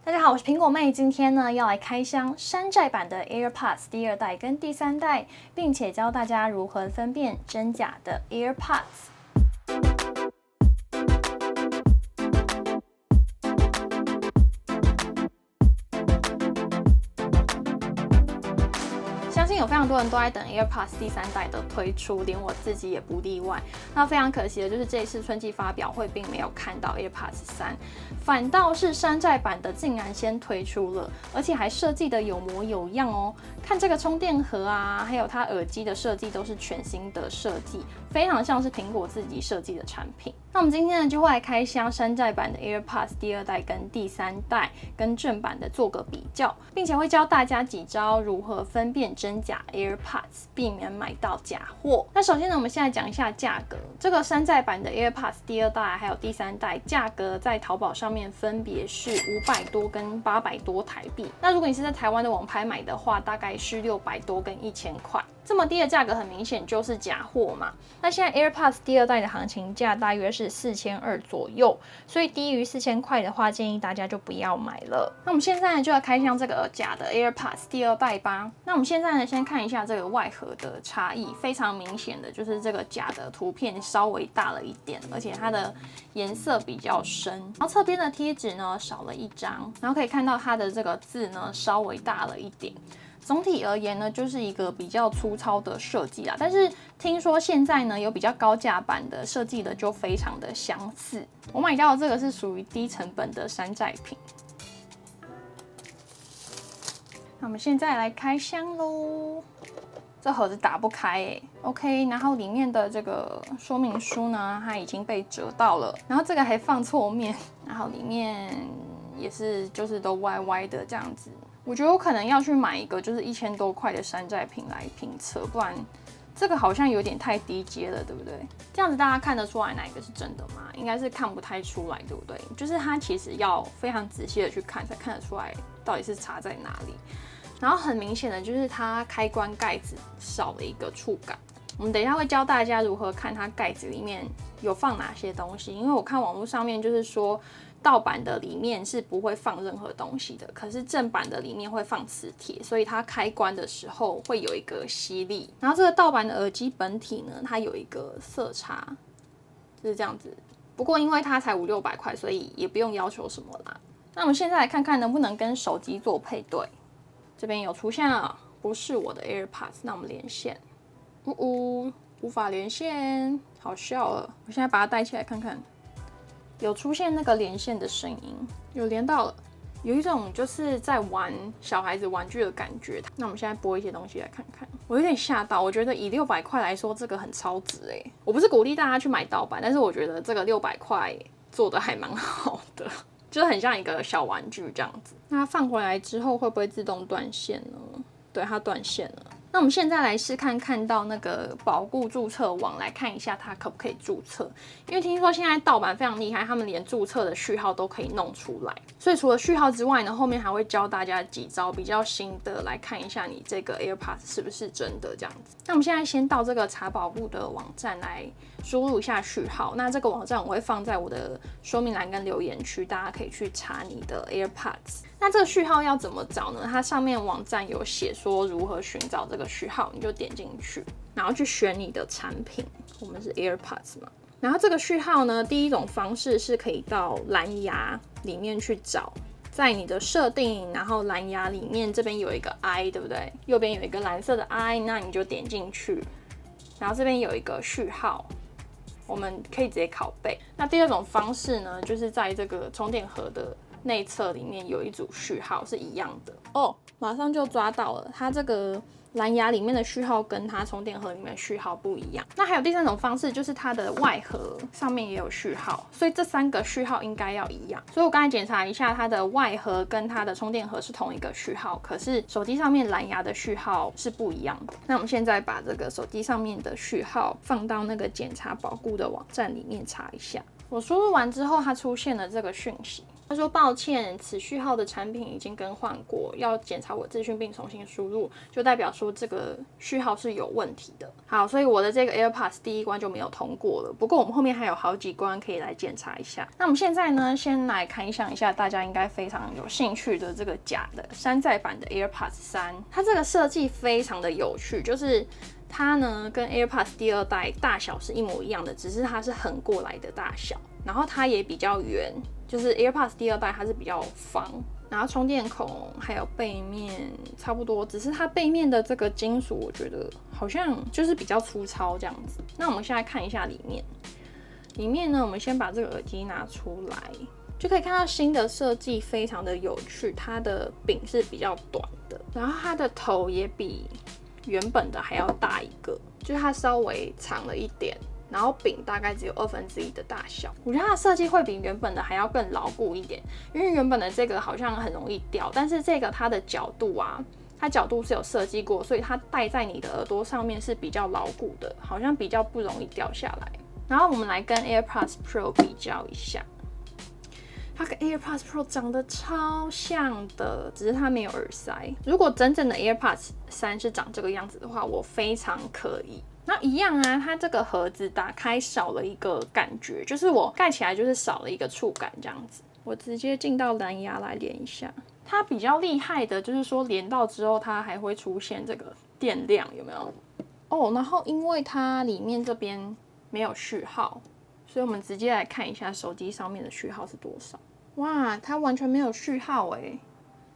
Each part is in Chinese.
大家好，我是苹果妹，今天呢要来开箱山寨版的 AirPods 第2代跟第3代，并且教大家如何分辨真假的 AirPods。相信有非常多人都在等 AirPods 第3代的推出，连我自己也不例外。那非常可惜的就是这一次春季发表会并没有看到 AirPods 3，反倒是山寨版的竟然先推出了，而且还设计的有模有样哦。看这个充电盒啊，还有它耳机的设计都是全新的设计，非常像是苹果自己设计的产品。那我们今天呢就会来开箱山寨版的 AirPods 第2代跟第3代，跟正版的做个比较，并且会教大家几招如何分辨真假 AirPods， 避免买到假货。那首先呢，我们现在讲一下价格。这个山寨版的 AirPods 第2代还有第3代，价格在淘宝上面分别是500多跟800多台币。那如果你是在台湾的网拍买的话，大概是600多跟1000块。这么低的价格很明显就是假货嘛。那现在 AirPods 第2代的行情价大约是4200左右，所以低于4000块的话，建议大家就不要买了。那我们现在呢就要开箱这个假的 AirPods 第2代吧。那我们现在呢先看一下这个外盒的差异，非常明显的就是这个假的图片稍微大了一点，而且它的颜色比较深。然后侧边的贴纸呢少了一张，然后可以看到它的这个字呢稍微大了一点。总体而言呢，就是一个比较粗糙的设计啦。但是听说现在呢有比较高价版的设计的就非常的相似。我买到的这个是属于低成本的山寨品。那我们现在来开箱喽。这盒子打不开耶 ，OK， 然后里面的这个说明书呢，它已经被折到了，然后这个还放错面，然后里面也是就是都歪歪的这样子。我觉得我可能要去买一个就是1000多块的山寨品来评测，不然这个好像有点太低阶了，对不对？这样子大家看得出来哪一个是真的吗？应该是看不太出来，对不对？就是它其实要非常仔细的去看，才看得出来到底是差在哪里。然后很明显的就是它开关盖子少了一个触感。我们等一下会教大家如何看它盖子里面有放哪些东西，因为我看网络上面就是说盗版的里面是不会放任何东西的，可是正版的里面会放磁铁，所以它开关的时候会有一个吸力。然后这个盗版的耳机本体呢，它有一个色差，就是这样子。不过因为它才500-600块，所以也不用要求什么啦。那我们现在来看看能不能跟手机做配对。这边有出现了，不是我的 AirPods， 那我们连线。无法连线，好笑了。我现在把它戴起来看看，有出现那个连线的声音，有连到了，有一种就是在玩小孩子玩具的感觉。那我们现在播一些东西来看看，我有点吓到，我觉得以600块来说，这个很超值欸。我不是鼓励大家去买盗版，但是我觉得这个600块做的还蛮好的。就是很像一个小玩具这样子。那它放回来之后会不会自动断线呢？对，它断线了。那我们现在来试看到那个保固注册网来看一下它可不可以注册，因为听说现在盗版非常厉害，他们连注册的序号都可以弄出来。所以除了序号之外呢，后面还会教大家几招比较新的来看一下你这个 AirPods 是不是真的这样子。那我们现在先到这个查保固的网站来输入一下序号。那这个网站我会放在我的说明栏跟留言区，大家可以去查你的 AirPods。那这个序号要怎么找呢？它上面网站有写说如何寻找这个序号，你就点进去，然后去选你的产品。我们是 AirPods 嘛。然后这个序号呢，第一种方式是可以到蓝牙里面去找，在你的设定，然后蓝牙里面这边有一个 I， 对不对？右边有一个蓝色的 I， 那你就点进去，然后这边有一个序号。我们可以直接拷贝。那第二种方式呢，就是在这个充电盒的内侧里面有一组序号是一样的哦，马上就抓到了，它这个蓝牙里面的序号跟它充电盒里面的序号不一样。那还有第三种方式，就是它的外盒上面也有序号，所以这3个序号应该要一样。所以我刚才检查一下，它的外盒跟它的充电盒是同一个序号，可是手机上面蓝牙的序号是不一样的。那我们现在把这个手机上面的序号放到那个检查保固的网站里面查一下。我输入完之后，它出现了这个讯息，他说抱歉，此序号的产品已经更换过，要检查我资讯并重新输入，就代表说这个序号是有问题的。好，所以我的这个 AirPods 第一关就没有通过了。不过我们后面还有好几关可以来检查一下。那我们现在呢，先来开箱一下大家应该非常有兴趣的这个假的山寨版的 AirPods 3。它这个设计非常的有趣，就是它呢跟 AirPods 第2代大小是一模一样的，只是它是横过来的大小，然后它也比较圆。就是 AirPods 第2代它是比较方，然后充电孔还有背面差不多，只是它背面的这个金属我觉得好像就是比较粗糙这样子。那我们现在看一下里面，呢我们先把这个耳机拿出来，就可以看到新的设计非常的有趣，它的柄是比较短的，然后它的头也比原本的还要大一个，就是它稍微长了一点。然后柄大概只有1/2的大小，我觉得它的设计会比原本的还要更牢固一点，因为原本的这个好像很容易掉，但是这个它的角度啊，它角度是有设计过，所以它戴在你的耳朵上面是比较牢固的，好像比较不容易掉下来。然后我们来跟 AirPods Pro 比较一下，它跟 AirPods Pro 长得超像的，只是它没有耳塞。如果真正的 AirPods 3是长这个样子的话，我非常可以。那一样啊，它这个盒子打开少了一个感觉，就是我盖起来就是少了一个触感这样子。我直接进到蓝牙来连一下，它比较厉害的就是说连到之后它还会出现这个电量，有没有？哦，然后因为它里面这边没有序号，所以我们直接来看一下手机上面的序号是多少。哇，它完全没有序号欸。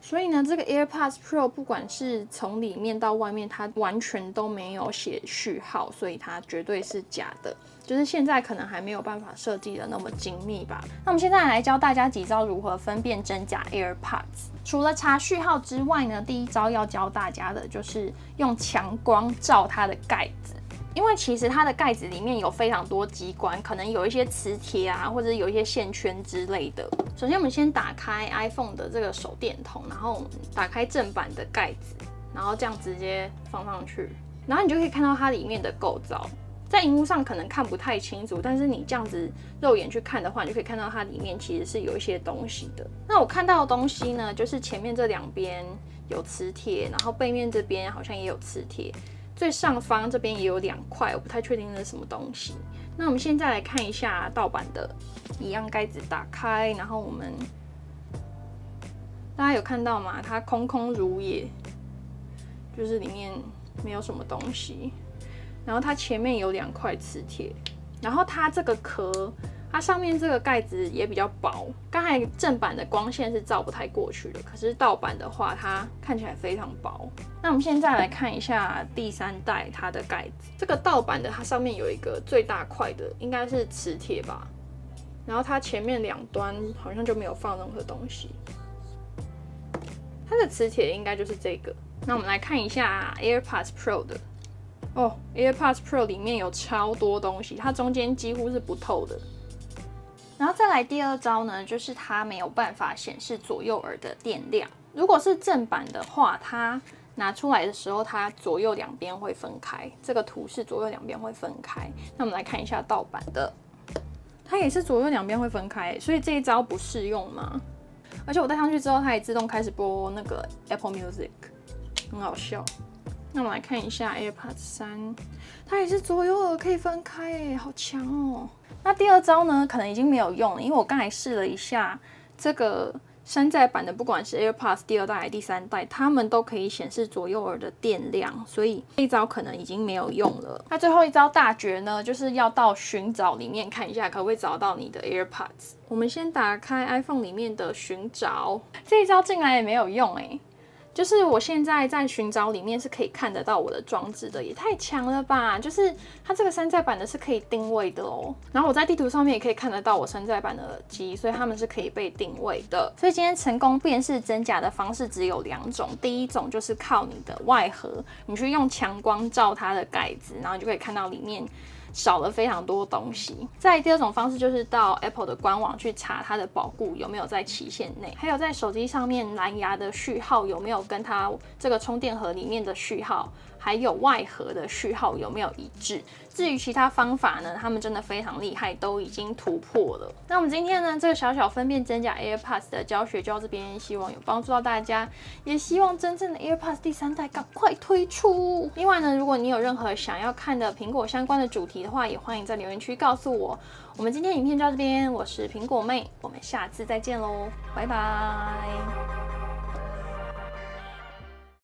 所以呢，这个 AirPods Pro 不管是从里面到外面，它完全都没有写序号，所以它绝对是假的。就是现在可能还没有办法设计的那么精密吧。那我们现在来教大家几招如何分辨真假 AirPods。除了查序号之外呢，第一招要教大家的就是用强光照它的盖子。因为其实它的盖子里面有非常多机关，可能有一些磁铁啊，或者有一些线圈之类的。首先，我们先打开 iPhone 的这个手电筒，然后我们打开正版的盖子，然后这样直接放上去，然后你就可以看到它里面的构造。在荧幕上可能看不太清楚，但是你这样子肉眼去看的话，你就可以看到它里面其实是有一些东西的。那我看到的东西呢，就是前面这两边有磁铁，然后背面这边好像也有磁铁。最上方这边也有2块，我不太确定那是什么东西。那我们现在来看一下盗版的，一样盖子打开，然后我们大家有看到吗？它空空如也，就是里面没有什么东西。然后它前面有2块磁铁，然后它这个壳，它上面这个盖子也比较薄。刚才正版的光线是照不太过去的，可是盗版的话，它看起来非常薄。那我们现在来看一下第3代它的盖子，这个盗版的它上面有一个最大块的，应该是磁铁吧。然后它前面2端好像就没有放任何东西。它的磁铁应该就是这个。那我们来看一下 AirPods Pro 的。哦 ，AirPods Pro 里面有超多东西，它中间几乎是不透的。然后再来第2招呢，就是它没有办法显示左右耳的电量。如果是正版的话，它拿出来的时候，它左右两边会分开。这个图是左右两边会分开。那我们来看一下盗版的，它也是左右两边会分开，所以这一招不适用吗？而且我戴上去之后，它也自动开始播那个 Apple Music， 很好笑。那我们来看一下 AirPods 3，它也是左右耳可以分开耶，好强哦。那第2招呢，可能已经没有用了，因为我刚才试了一下这个山寨版的，不管是 AirPods 第2代还是第3代，它们都可以显示左右耳的电量，所以这一招可能已经没有用了。那最后一招大绝呢，就是要到寻找里面看一下，可不可以找到你的 AirPods。我们先打开 iPhone 里面的寻找，这一招竟然也没有用耶。就是我现在在寻找里面是可以看得到我的装置的，也太强了吧！就是它这个山寨版的是可以定位的哦，然后我在地图上面也可以看得到我山寨版的耳机，所以它们是可以被定位的。所以今天成功辨识真假的方式只有2种，第一种就是靠你的外盒，你去用强光照它的盖子，然后你就可以看到里面少了非常多东西。再来第2种方式就是到 Apple 的官网去查它的保固有没有在期限内，还有在手机上面蓝牙的序号有没有跟它这个充电盒里面的序号还有外盒的序号有没有一致。至于其他方法呢，他们真的非常厉害，都已经突破了。那我们今天呢，这个小小分辨真假 AirPods 的教学就到这边，希望有帮助到大家，也希望真正的 AirPods 第3代赶快推出。另外呢，如果你有任何想要看的苹果相关的主题的话，也欢迎在留言区告诉我。我们今天影片就到这边，我是苹果妹，我们下次再见喽，拜拜。